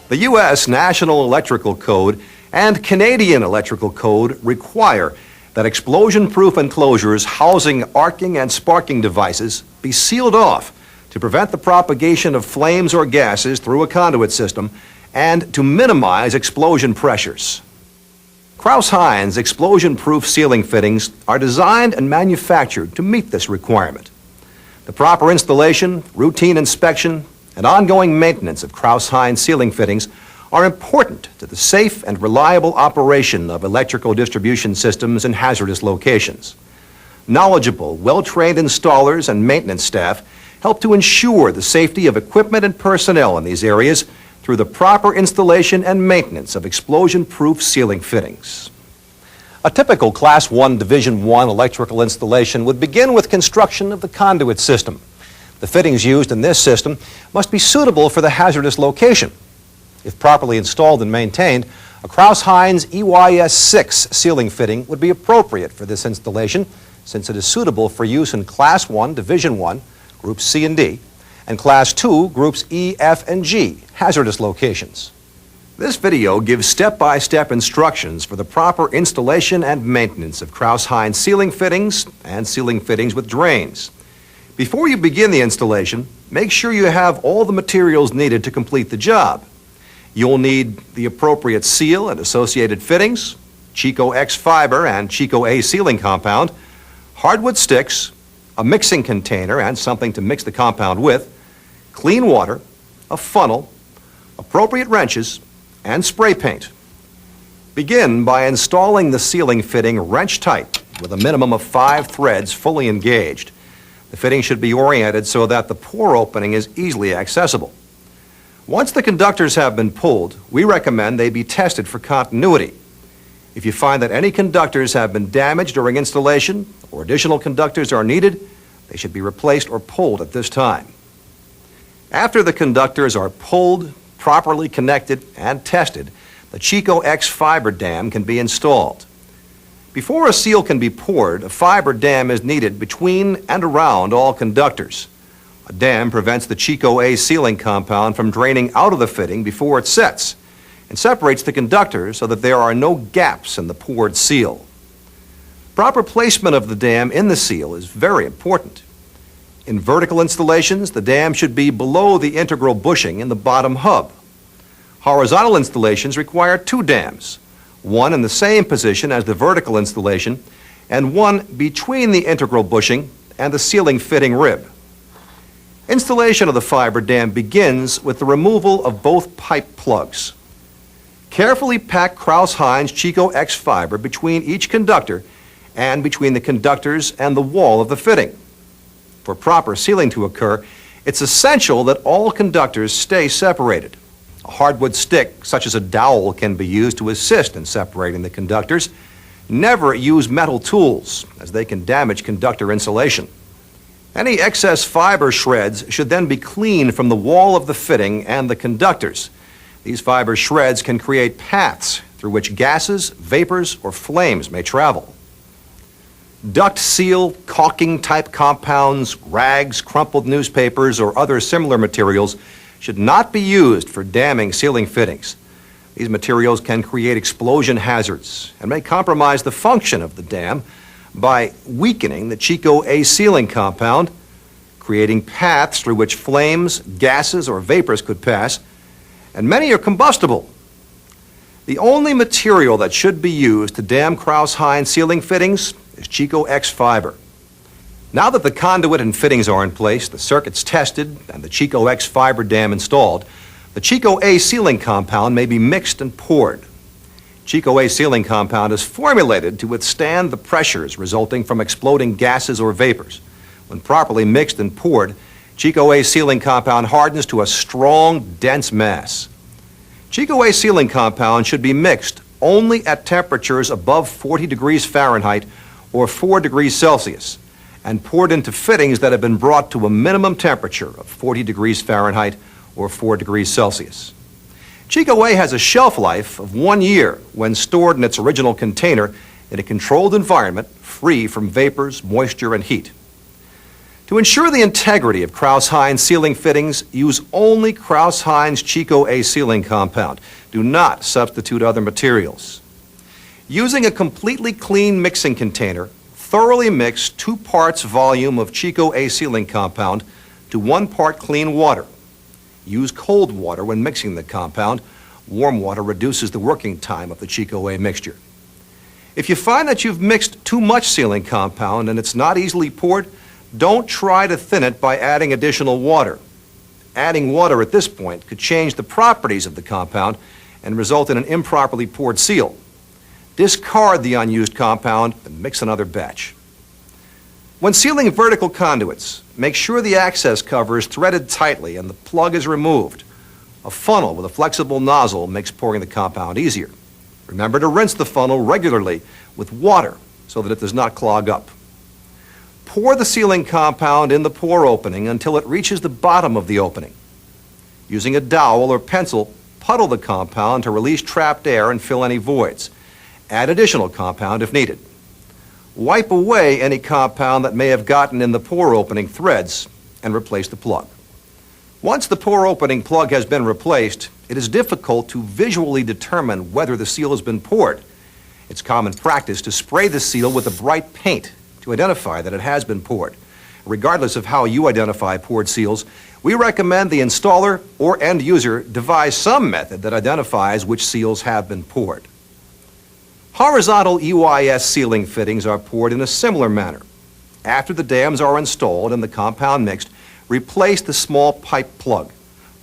The U.S. National Electrical Code and Canadian Electrical Code require that explosion-proof enclosures housing arcing and sparking devices be sealed off to prevent the propagation of flames or gases through a conduit system and to minimize explosion pressures. Crouse-Hinds explosion-proof ceiling fittings are designed and manufactured to meet this requirement. The proper installation, routine inspection, and ongoing maintenance of Crouse-Hinds ceiling fittings are important to the safe and reliable operation of electrical distribution systems in hazardous locations. Knowledgeable, well-trained installers and maintenance staff help to ensure the safety of equipment and personnel in these areas through the proper installation and maintenance of explosion-proof ceiling fittings. A typical Class 1 Division 1 electrical installation would begin with construction of the conduit system. The fittings used in this system must be suitable for the hazardous location. If properly installed and maintained, a Crouse-Hinds EYS-6 ceiling fitting would be appropriate for this installation since it is suitable for use in Class 1 Division 1, Groups C and D, and Class 2, Groups E, F, and G, hazardous locations. This video gives step-by-step instructions for the proper installation and maintenance of Crouse-Hinds ceiling fittings and ceiling fittings with drains. Before you begin the installation, make sure you have all the materials needed to complete the job. You'll need the appropriate seal and associated fittings, Chico X fiber and Chico A sealing compound, hardwood sticks, a mixing container and something to mix the compound with, clean water, a funnel, appropriate wrenches, and spray paint. Begin by installing the ceiling fitting wrench tight with a minimum of 5 threads fully engaged. The fitting should be oriented so that the pore opening is easily accessible. Once the conductors have been pulled, we recommend they be tested for continuity. If you find that any conductors have been damaged during installation or additional conductors are needed, they should be replaced or pulled at this time. After the conductors are pulled, properly connected, and tested, the Chico X fiber dam can be installed. Before a seal can be poured, a fiber dam is needed between and around all conductors. A dam prevents the Chico A sealing compound from draining out of the fitting before it sets and separates the conductors so that there are no gaps in the poured seal. Proper placement of the dam in the seal is very important. In vertical installations, the dam should be below the integral bushing in the bottom hub. Horizontal installations require 2 dams, one in the same position as the vertical installation and one between the integral bushing and the ceiling fitting rib. Installation of the fiber dam begins with the removal of both pipe plugs. Carefully pack Crouse-Hinds Chico X fiber between each conductor and between the conductors and the wall of the fitting. For proper sealing to occur, it's essential that all conductors stay separated. A hardwood stick, such as a dowel, can be used to assist in separating the conductors. Never use metal tools, as they can damage conductor insulation. Any excess fiber shreds should then be cleaned from the wall of the fitting and the conductors. These fiber shreds can create paths through which gases, vapors, or flames may travel. Duct seal, caulking type compounds, rags, crumpled newspapers, or other similar materials should not be used for damming ceiling fittings. These materials can create explosion hazards and may compromise the function of the dam by weakening the Chico A sealing compound, creating paths through which flames, gases, or vapors could pass, and many are combustible. The only material that should be used to dam Crouse-Hinds ceiling fittings is Chico X fiber. Now that the conduit and fittings are in place, the circuits tested, and the Chico X fiber dam installed, the Chico A sealing compound may be mixed and poured. Chico A sealing compound is formulated to withstand the pressures resulting from exploding gases or vapors. When properly mixed and poured, Chico A sealing compound hardens to a strong, dense mass. Chico A sealing compound should be mixed only at temperatures above 40 degrees Fahrenheit or 4 degrees Celsius and poured into fittings that have been brought to a minimum temperature of 40 degrees Fahrenheit or 4 degrees Celsius. Chico A has a shelf life of 1 year when stored in its original container in a controlled environment free from vapors, moisture, and heat. To ensure the integrity of Crouse-Hinds sealing fittings, use only Crouse-Hinds Chico A sealing compound. Do not substitute other materials. Using a completely clean mixing container, thoroughly mix 2 parts volume of Chico A sealing compound to 1 part clean water. Use cold water when mixing the compound. Warm water reduces the working time of the Chico A mixture. If you find that you've mixed too much sealing compound and it's not easily poured, don't try to thin it by adding additional water. Adding water at this point could change the properties of the compound and result in an improperly poured seal. Discard the unused compound and mix another batch. When sealing vertical conduits, make sure the access cover is threaded tightly and the plug is removed. A funnel with a flexible nozzle makes pouring the compound easier. Remember to rinse the funnel regularly with water so that it does not clog up. Pour the sealing compound in the pour opening until it reaches the bottom of the opening. Using a dowel or pencil, puddle the compound to release trapped air and fill any voids. Add additional compound if needed. Wipe away any compound that may have gotten in the pour opening threads and replace the plug. Once the pour opening plug has been replaced, it is difficult to visually determine whether the seal has been poured. It's common practice to spray the seal with a bright paint to identify that it has been poured. Regardless of how you identify poured seals, we recommend the installer or end user devise some method that identifies which seals have been poured. Horizontal EYS sealing fittings are poured in a similar manner. After the dams are installed and the compound mixed, replace the small pipe plug.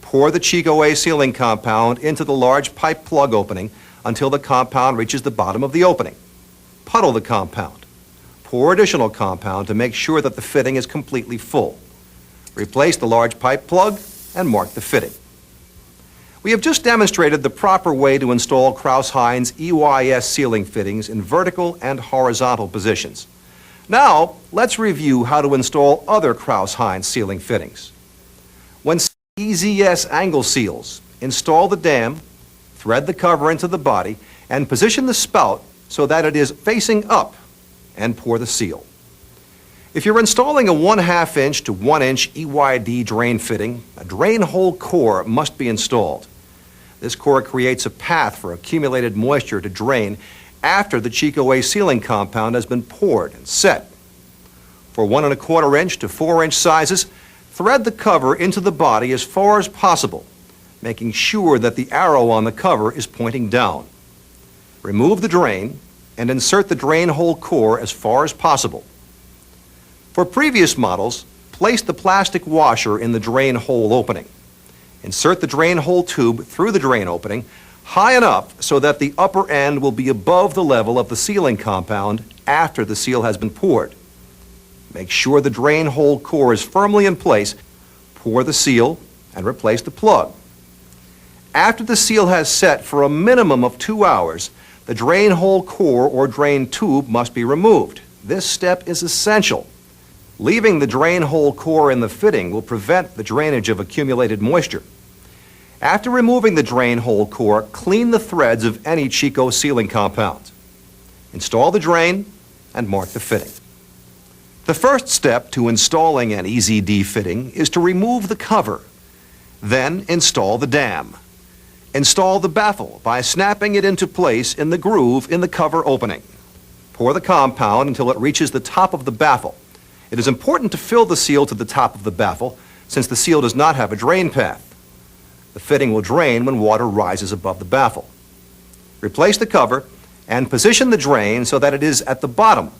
Pour the Chico A sealing compound into the large pipe plug opening until the compound reaches the bottom of the opening. Puddle the compound. Pour additional compound to make sure that the fitting is completely full. Replace the large pipe plug and mark the fitting. We have just demonstrated the proper way to install Crouse-Hinds EYS sealing fittings in vertical and horizontal positions. Now, let's review how to install other Crouse-Hinds sealing fittings. When EZS angle seals, install the dam, thread the cover into the body, and position the spout so that it is facing up, and pour the seal. If you're installing a 1/2 inch to 1 inch EYD drain fitting, a drain hole core must be installed. This core creates a path for accumulated moisture to drain after the Chico A sealing compound has been poured and set. For 1 1/4 inch to 4 inch sizes, thread the cover into the body as far as possible, making sure that the arrow on the cover is pointing down. Remove the drain and insert the drain hole core as far as possible. For previous models, place the plastic washer in the drain hole opening. Insert the drain hole tube through the drain opening high enough so that the upper end will be above the level of the sealing compound after the seal has been poured. Make sure the drain hole core is firmly in place, pour the seal, and replace the plug. After the seal has set for a minimum of 2 hours, the drain hole core or drain tube must be removed. This step is essential. Leaving the drain hole core in the fitting will prevent the drainage of accumulated moisture. After removing the drain hole core, clean the threads of any Chico sealing compound. Install the drain and mark the fitting. The first step to installing an EZD fitting is to remove the cover. Then install the dam. Install the baffle by snapping it into place in the groove in the cover opening. Pour the compound until it reaches the top of the baffle. It is important to fill the seal to the top of the baffle since the seal does not have a drain path. The fitting will drain when water rises above the baffle. Replace the cover and position the drain so that it is at the bottom.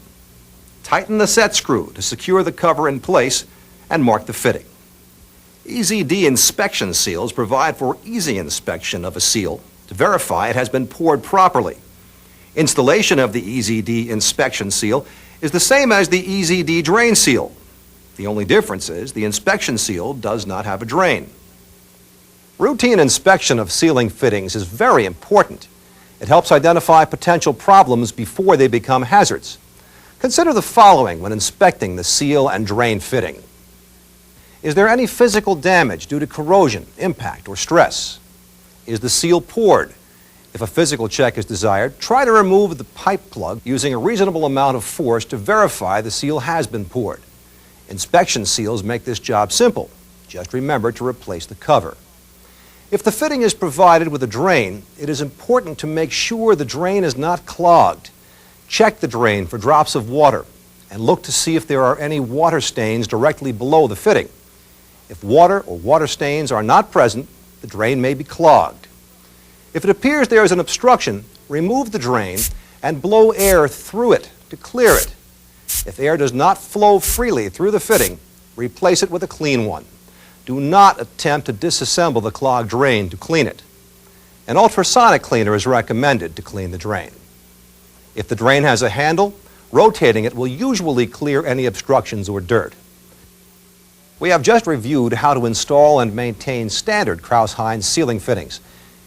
Tighten the set screw to secure the cover in place and mark the fitting. EZD inspection seals provide for easy inspection of a seal to verify it has been poured properly. Installation of the EZD inspection seal is the same as the EZD drain seal. The only difference is the inspection seal does not have a drain. Routine inspection of sealing fittings is very important. It helps identify potential problems before they become hazards. Consider the following when inspecting the seal and drain fitting. Is there any physical damage due to corrosion, impact, or stress? Is the seal poured? If a physical check is desired, try to remove the pipe plug using a reasonable amount of force to verify the seal has been poured. Inspection seals make this job simple. Just remember to replace the cover. If the fitting is provided with a drain, it is important to make sure the drain is not clogged. Check the drain for drops of water and look to see if there are any water stains directly below the fitting. If water or water stains are not present, the drain may be clogged. If it appears there is an obstruction, remove the drain and blow air through it to clear it. If air does not flow freely through the fitting, replace it with a clean one. Do not attempt to disassemble the clogged drain to clean it. An ultrasonic cleaner is recommended to clean the drain. If the drain has a handle, rotating it will usually clear any obstructions or dirt. We have just reviewed how to install and maintain standard Crouse-Hinds sealing fittings.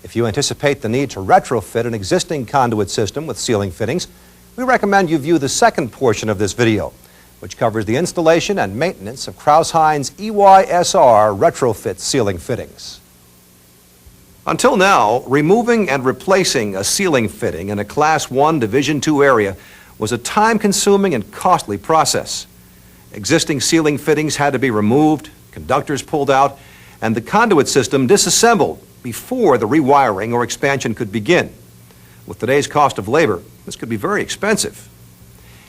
If you anticipate the need to retrofit an existing conduit system with sealing fittings, we recommend you view the second portion of this video, which covers the installation and maintenance of Crouse-Hinds EY-SR retrofit sealing fittings. Until now, removing and replacing a sealing fitting in a Class 1 Division II area was a time-consuming and costly process. Existing sealing fittings had to be removed, conductors pulled out, and the conduit system disassembled before the rewiring or expansion could begin. With today's cost of labor, this could be very expensive.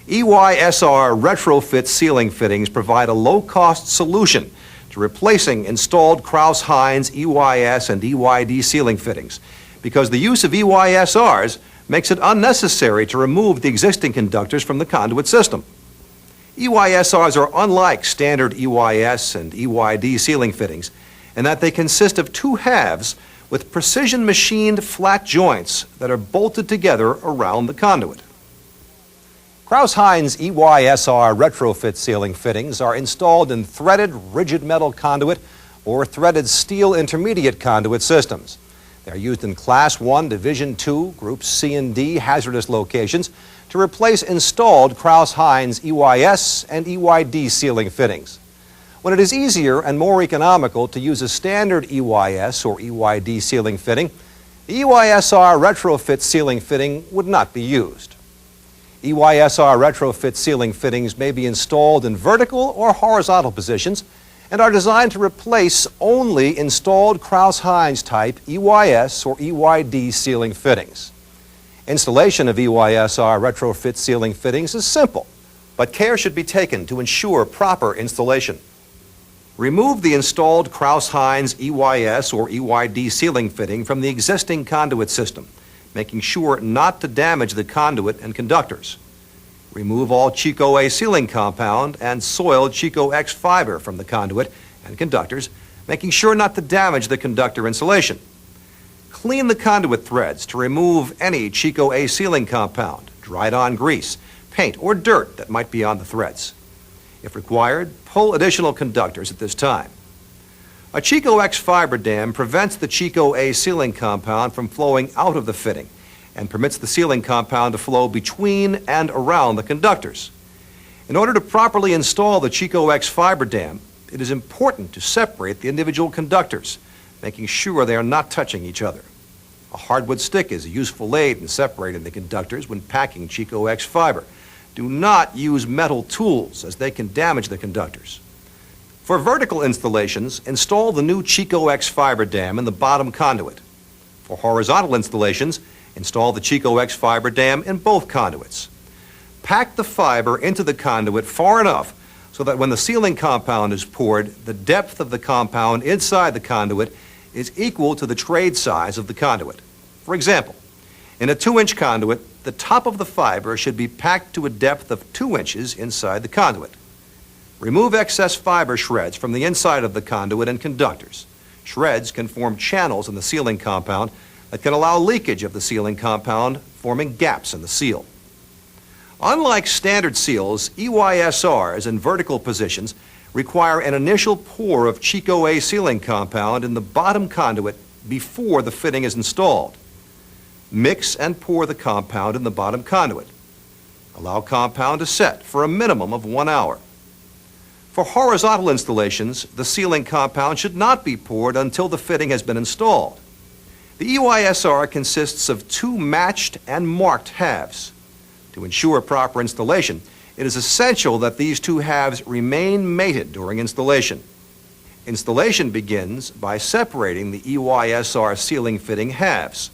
EY-SR retrofit sealing fittings provide a low-cost solution to replacing installed Crouse-Hinds EYS and EYD sealing fittings because the use of EY-SRs makes it unnecessary to remove the existing conductors from the conduit system. EY-SRs are unlike standard EYS and EYD sealing fittings in that they consist of two halves with precision machined flat joints that are bolted together around the conduit. Crouse-Hinds EY-SR retrofit sealing fittings are installed in threaded rigid metal conduit or threaded steel intermediate conduit systems. They are used in Class 1 Division II, Groups C and D hazardous locations to replace installed Crouse-Hinds EYS and EYD sealing fittings. When it is easier and more economical to use a standard EYS or EYD sealing fitting, the EY-SR retrofit sealing fitting would not be used. EY-SR retrofit sealing fittings may be installed in vertical or horizontal positions and are designed to replace only installed Crouse-Hinds type EYS or EYD sealing fittings. Installation of EY-SR retrofit sealing fittings is simple, but care should be taken to ensure proper installation. Remove the installed Crouse-Hinds EYS or EYD sealing fitting from the existing conduit system, making sure not to damage the conduit and conductors. Remove all Chico-A sealing compound and soiled Chico-X fiber from the conduit and conductors, making sure not to damage the conductor insulation. Clean the conduit threads to remove any Chico-A sealing compound, dried-on grease, paint, or dirt that might be on the threads. If required, pull additional conductors at this time. A Chico-X fiber dam prevents the Chico-A sealing compound from flowing out of the fitting and permits the sealing compound to flow between and around the conductors. In order to properly install the Chico-X fiber dam, it is important to separate the individual conductors, making sure they are not touching each other. A hardwood stick is a useful aid in separating the conductors when packing Chico-X fiber. Do not use metal tools as they can damage the conductors. For vertical installations, install the new Chico-X fiber dam in the bottom conduit. For horizontal installations, install the Chico-X fiber dam in both conduits. Pack the fiber into the conduit far enough so that when the sealing compound is poured, the depth of the compound inside the conduit is equal to the trade size of the conduit. For example, in a 2-inch conduit, the top of the fiber should be packed to a depth of 2 inches inside the conduit. Remove excess fiber shreds from the inside of the conduit and conductors. Shreds can form channels in the sealing compound that can allow leakage of the sealing compound, forming gaps in the seal. Unlike standard seals, EY-SRs in vertical positions require an initial pour of Chico-A sealing compound in the bottom conduit before the fitting is installed. Mix and pour the compound in the bottom conduit. Allow compound to set for a minimum of 1 hour. For horizontal installations, the sealing compound should not be poured until the fitting has been installed. The EY-SR consists of 2 matched and marked halves. To ensure proper installation, It is essential that these two halves remain mated during installation. Installation begins by separating the EYSR sealing fitting halves.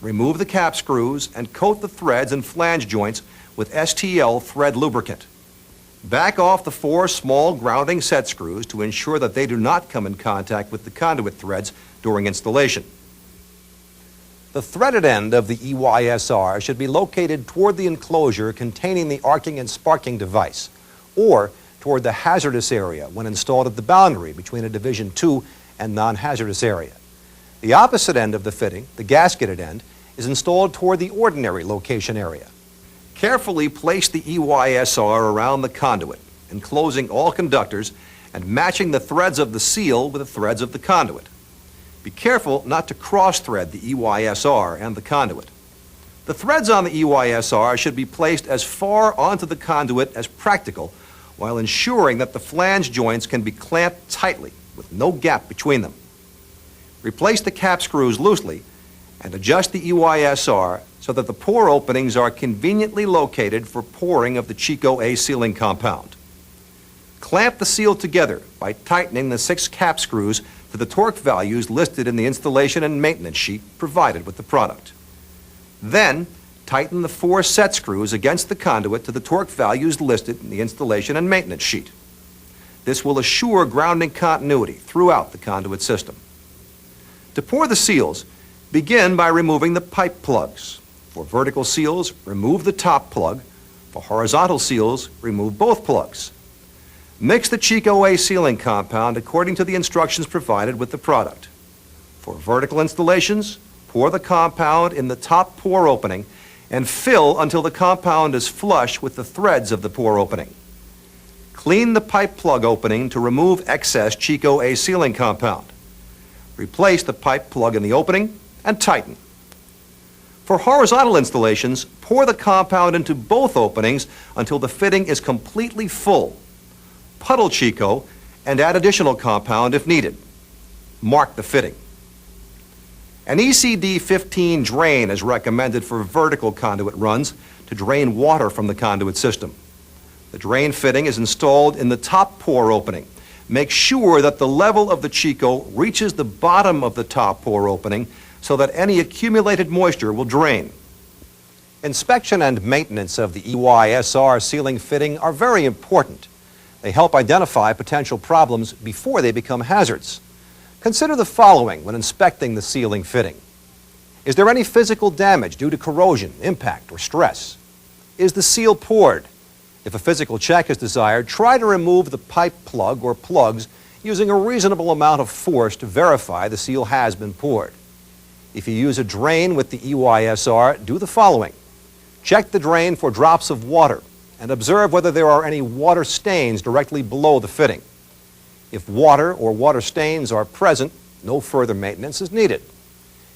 Remove the cap screws and coat the threads and flange joints with STL thread lubricant. Back off the 4 small grounding set screws to ensure that they do not come in contact with the conduit threads during installation. The threaded end of the EYSR should be located toward the enclosure containing the arcing and sparking device, or toward the hazardous area when installed at the boundary between a Division II and non-hazardous area. The opposite end of the fitting, the gasketed end, is installed toward the ordinary location area. Carefully place the EYSR around the conduit, enclosing all conductors and matching the threads of the seal with the threads of the conduit. Be careful not to cross-thread the EYSR and the conduit. The threads on the EYSR should be placed as far onto the conduit as practical, while ensuring that the flange joints can be clamped tightly with no gap between them. Replace the cap screws loosely and adjust the EYSR so that the pour openings are conveniently located for pouring of the Chico A sealing compound. Clamp the seal together by tightening the 6 cap screws to the torque values listed in the installation and maintenance sheet provided with the product. Then, tighten the 4 set screws against the conduit to the torque values listed in the installation and maintenance sheet. This will assure grounding continuity throughout the conduit system. To pour the seals, begin by removing the pipe plugs. For vertical seals, remove the top plug. For horizontal seals, remove both plugs. Mix the Chico A sealing compound according to the instructions provided with the product. For vertical installations, pour the compound in the top pour opening and fill until the compound is flush with the threads of the pour opening. Clean the pipe plug opening to remove excess Chico A sealing compound. Replace the pipe plug in the opening and tighten. For horizontal installations, pour the compound into both openings until the fitting is completely full. Puddle Chico and add additional compound if needed. Mark the fitting. An ECD-15 drain is recommended for vertical conduit runs to drain water from the conduit system. The drain fitting is installed in the top pour opening. Make sure that the level of the Chico reaches the bottom of the top pour opening so that any accumulated moisture will drain. Inspection and maintenance of the EYSR sealing fitting are very important. They help identify potential problems before they become hazards. Consider the following when inspecting the sealing fitting. Is there any physical damage due to corrosion, impact, or stress? Is the seal poured? If a physical check is desired, try to remove the pipe plug or plugs using a reasonable amount of force to verify the seal has been poured. If you use a drain with the EYSR, do the following. Check the drain for drops of water and observe whether there are any water stains directly below the fitting. If water or water stains are present, no further maintenance is needed.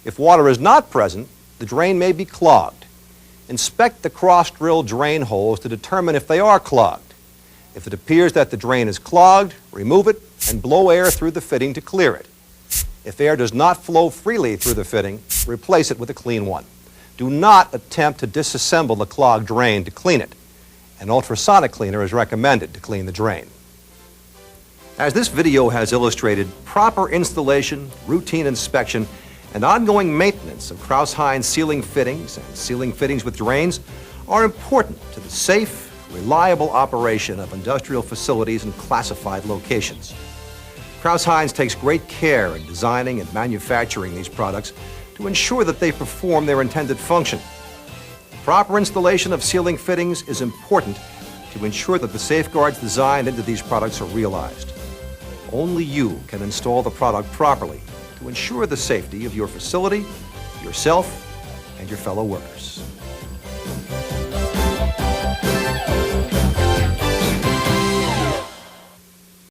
If water is not present, the drain may be clogged. Inspect the cross-drill drain holes to determine if they are clogged. If it appears that the drain is clogged, remove it and blow air through the fitting to clear it. If air does not flow freely through the fitting, replace it with a clean one. Do not attempt to disassemble the clogged drain to clean it. An ultrasonic cleaner is recommended to clean the drain. As this video has illustrated, proper installation, routine inspection, and ongoing maintenance of Crouse-Hinds sealing fittings and sealing fittings with drains are important to the safe, reliable operation of industrial facilities in classified locations. Crouse-Hinds takes great care in designing and manufacturing these products to ensure that they perform their intended function. Proper installation of sealing fittings is important to ensure that the safeguards designed into these products are realized. Only you can install the product properly to ensure the safety of your facility, yourself, and your fellow workers.